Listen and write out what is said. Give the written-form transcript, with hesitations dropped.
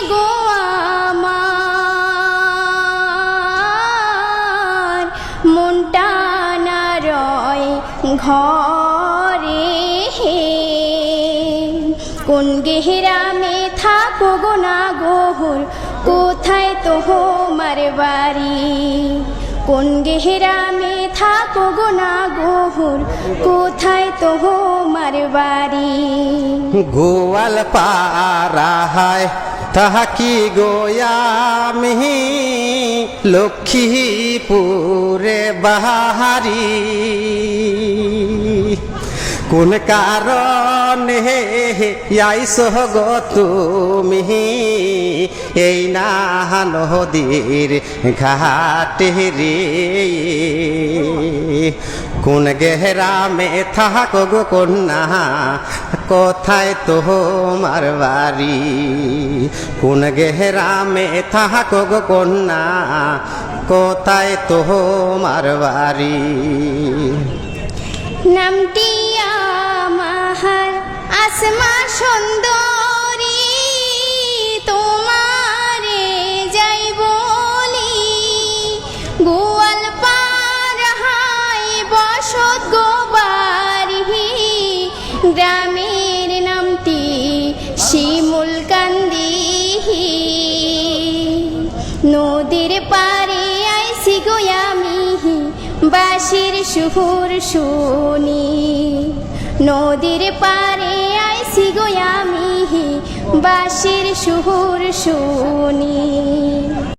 গো আমার মনটা না রয় ঘরে কোন গেহরামে থাকো গো না গোহর কোথায় তোমার বাড়ি কোন গেহরামে থাকো গো না গোহর কোথায় তোমার বাড়ি গোয়াল পাড়ায় থাকি গোয়ামি লক্ষ্মীপুরে বাহারি কোন কারণে আইসো গো তুমি এই না নদীর ঘাটে রে কোন গেহরামে থাকো গো কন্যা কোথায় তোমার বাড়ি কোন গেহরামে থাকো গো কন্যা কোথায় তোমার বাড়ি নামটি আমার আসমা সুন্দরী তোমারে যাই বলি গোয়াল পাড়ায় বসত গো বাড়ি গ্রামের নামটি শিমুলকান্দি নদীর পারে আইসি গো আমি বাঁশির সুর শুনি নদীর পারে আইসি গো আমি বাঁশির সুর শুনি